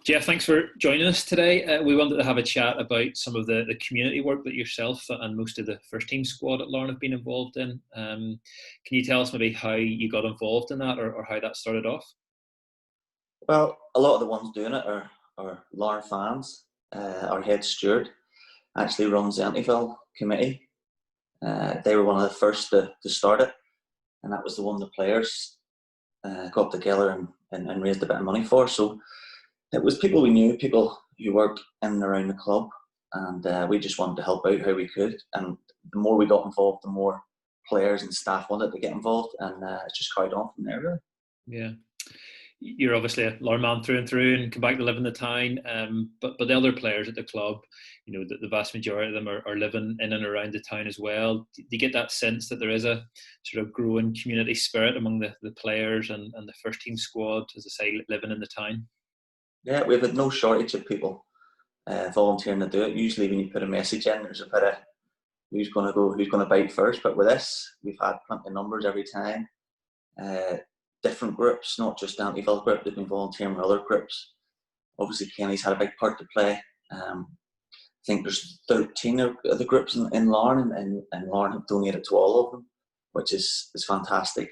Jeff, thanks for joining us today. We wanted to have a chat about some of the community work that yourself and most of the first team squad at Larne have been involved in. Can you tell us maybe how you got involved in that, or how that started off? Well, a lot of the ones doing it are Larne fans. Our head steward actually runs the Antiville committee. They were one of the first to start it, and that was the one the players got together and raised a bit of money for. So it was people we knew, people who worked in and around the club, and we just wanted to help out how we could. And the more we got involved, the more players and staff wanted to get involved, and it's just carried on from there, really. Yeah. You're obviously a Larne man through and through and come back to live in the town. But the other players at the club, the vast majority of them are living in and around the town as well. Do you get that sense that there is a sort of growing community spirit among the players and the first team squad, as I say, living in the town? Yeah, we've had no shortage of people volunteering to do it. Usually, when you put a message in, there's a bit of who's going to go, who's going to bite first. But with this, we've had plenty of numbers every time. Different groups, not just the Antiville group. They've been volunteering with other groups. Obviously, Kenny's had a big part to play. I think there's 13 of the groups in Larne, and Larne have donated to all of them, which is fantastic.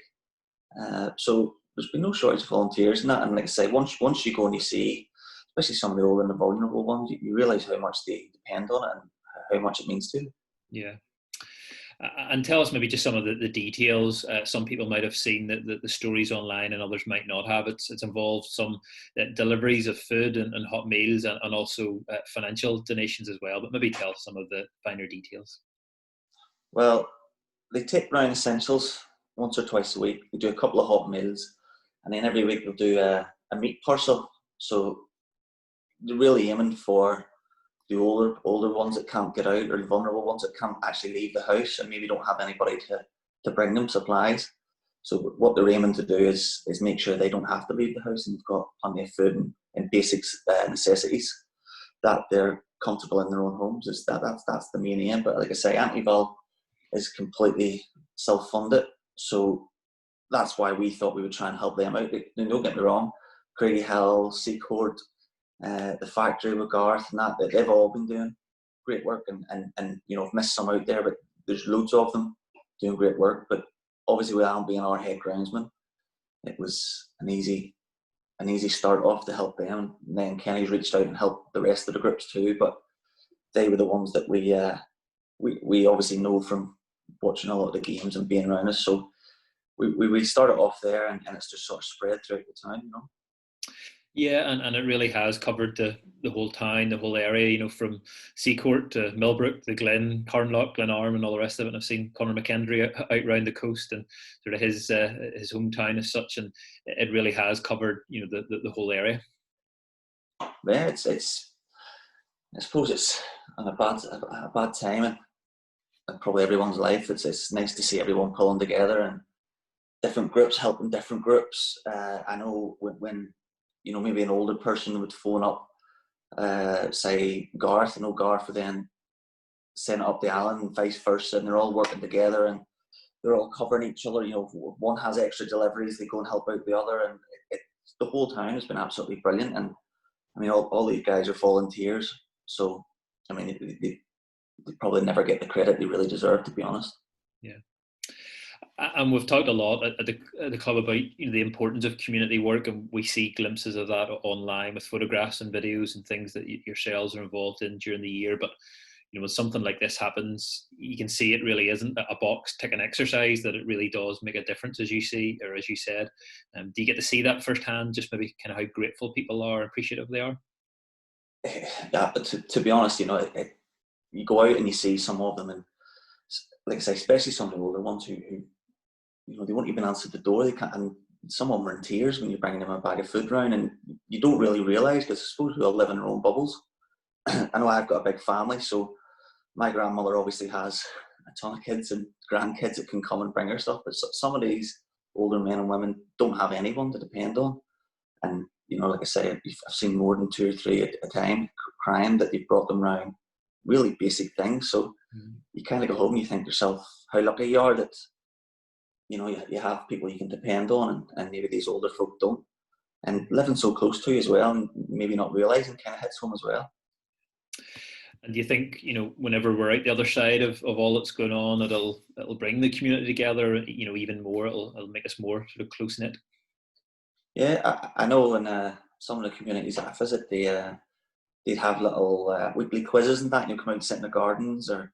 So there's been no shortage of volunteers in that. And like I say, once you go and you see, especially some of the older and the vulnerable ones, you realise how much they depend on it and how much it means to them. Yeah. And tell us maybe just some of the details. Some people might have seen the stories online, and others might not have. It's involved some deliveries of food and hot meals, and also financial donations as well. But maybe tell us some of the finer details. Well, they take round essentials once or twice a week. They do a couple of hot meals, and then every week they'll do a meat parcel. So they're really aiming for the older ones that can't get out, or the vulnerable ones that can't actually leave the house and maybe don't have anybody to bring them supplies. So what they're aiming to do is make sure they don't have to leave the house, and they've got plenty of food and basic necessities, that they're comfortable in their own homes. That's the main aim. But like I say, Antiville is completely self-funded, so that's why we thought we would try and help them out. Don't get me wrong, Craigiehill, Seacourt, the factory with Garth, and that they've all been doing great work, and I've missed some out there, but there's loads of them doing great work. But obviously, with Alan being our head groundsman, it was an easy start off to help them. And then Kenny's reached out and helped the rest of the groups too, but they were the ones that we obviously know from watching a lot of the games and being around us. So we started off there, and it's just sort of spread throughout the town. Yeah, and it really has covered the whole town, the whole area, from Seacourt to Millbrook, the Glen, Carnlough, Glenarm, and all the rest of it. And I've seen Conor McKendry out round the coast, and sort of his hometown as such, and it really has covered the whole area. Yeah, it's I suppose it's a bad time in probably everyone's life. It's nice to see everyone pulling together and different groups helping different groups. I know when maybe an older person would phone up, say Garth, Garth would then send it up to Alan and vice versa, and they're all working together and they're all covering each other. One has extra deliveries, they go and help out the other, and the whole town has been absolutely brilliant. And I mean, all these guys are volunteers, so I mean, they probably never get the credit they really deserve, to be honest. Yeah. And we've talked a lot at the club about the importance of community work, and we see glimpses of that online with photographs and videos and things that yourselves are involved in during the year. But when something like this happens, you can see it really isn't a box ticking exercise, that it really does make a difference, as you see, or as you said. Do you get to see that firsthand, just maybe kind of how grateful people are, appreciative they are? Yeah, but to be honest, you go out and you see some of them, and like I say, especially some of the older ones who they won't even answer the door. They can't, and some of them are in tears when you're bringing them a bag of food round, and you don't really realise, because I suppose we all live in our own bubbles. I know I've got a big family, so my grandmother obviously has a ton of kids and grandkids that can come and bring her stuff, but some of these older men and women don't have anyone to depend on. And like I say, I've seen more than 2 or 3 at a time crying that they've brought them round really basic things. So you kind of go home and you think to yourself how lucky you are that you have people you can depend on, and maybe these older folk don't. and living so close to you as well, and maybe not realising, kind of hits home as well. And do you think, whenever we're out the other side of all that's going on, it'll bring the community together, even more? It'll make us more sort of close knit. Yeah, I know in some of the communities that I visit, they'd have little weekly quizzes and that. And you come out and sit in the gardens, or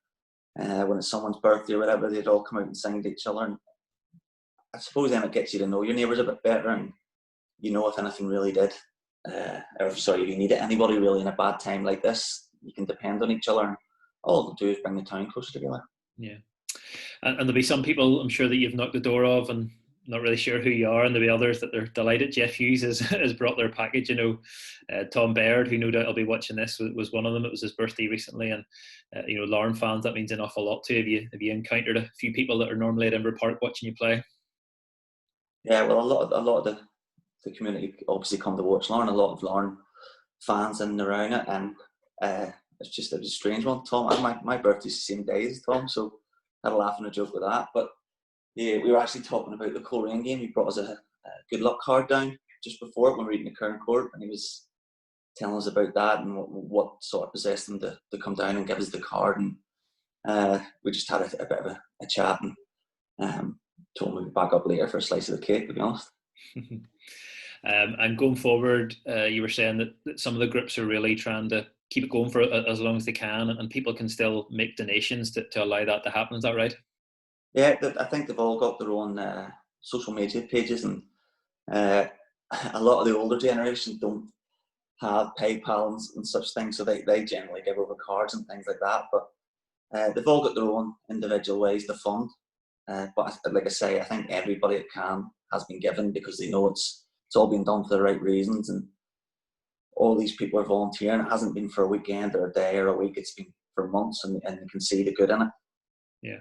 when it's someone's birthday or whatever, they'd all come out and sing to each other. And I suppose then it gets you to know your neighbours a bit better, and if anything really did, if you needed anybody really in a bad time like this, you can depend on each other. And all they'll do is bring the town closer together. Yeah, and there'll be some people, I'm sure, that you've knocked the door of and not really sure who you are, and there'll be others that they're delighted Jeff Hughes has brought their package. Tom Baird, who no doubt will be watching this, was one of them. It was his birthday recently, and Larne fans, that means an awful lot to you. Have you encountered a few people that are normally at Edinburgh Park watching you play? Yeah, well, a lot of the community obviously come to watch Larne. A lot of Larne fans in and around it, and it was a strange one. Tom, my birthday's the same day as Tom, so I had a laugh and a joke with that. But yeah, we were actually talking about the Coleraine game. He brought us a good luck card down just before it when we were eating the Curran Court, and he was telling us about that and what sort of possessed him to come down and give us the card. And we just had a bit of a chat, and told him we'd be back up later for a slice of the cake, to be honest. And going forward, you were saying that some of the groups are really trying to keep it going for as long as they can, and people can still make donations to allow that to happen. Is that right? Yeah, I think they've all got their own social media pages, and a lot of the older generation don't have PayPal and such things, so they generally give over cards and things like that. But they've all got their own individual ways to fund. But like I say, I think everybody that can has been given, because they know it's all been done for the right reasons, and all these people are volunteering. It hasn't been for a weekend or a day or a week. It's been for months, and you can see the good in it. Yeah.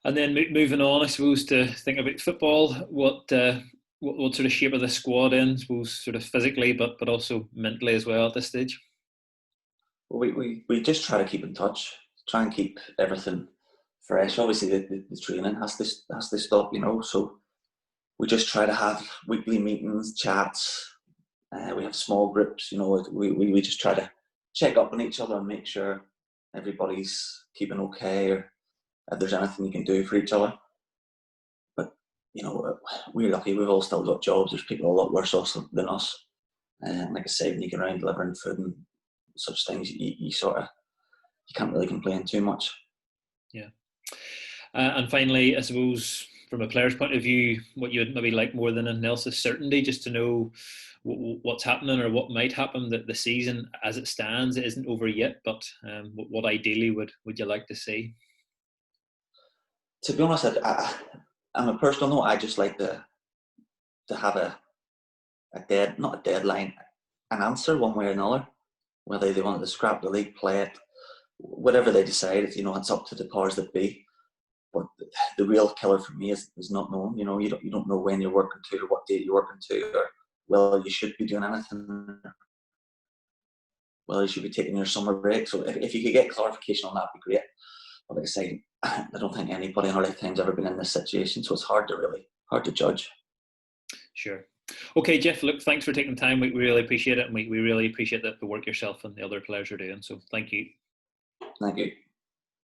And then moving on, I suppose, to think about football, what sort of shape of the squad in, I suppose, sort of physically, but also mentally as well at this stage? Well, we just try to keep in touch, try and keep everything fresh. Obviously, the training has to stop, so we just try to have weekly meetings, chats. We have small groups, we just try to check up on each other and make sure everybody's keeping okay, or if there's anything you can do for each other. But, we're lucky, we've all still got jobs. There's people a lot worse off than us. Like I say, when you get around delivering food and such things, you can't really complain too much. Yeah. And finally, I suppose, from a player's point of view, what you would maybe like more than anything else is certainty, just to know what's happening or what might happen. That the season as it stands, it isn't over yet, but what ideally would you like to see? To be honest, on a personal note, I just like to have not a deadline, an answer one way or another. Whether they wanted to scrap the league, play it, whatever they decide, it's up to the powers that be. But the real killer for me is not knowing. You don't know when you're working to, or what date you're working to, or whether you should be doing anything, whether you should be taking your summer break. So if you could get clarification on that, would be great. But like I say, I don't think anybody in our lifetime's ever been in this situation, so it's hard to judge. Sure. Okay, Jeff, look, thanks for taking the time. We really appreciate it, and we really appreciate the work yourself and the other players are doing. So thank you. Thank you.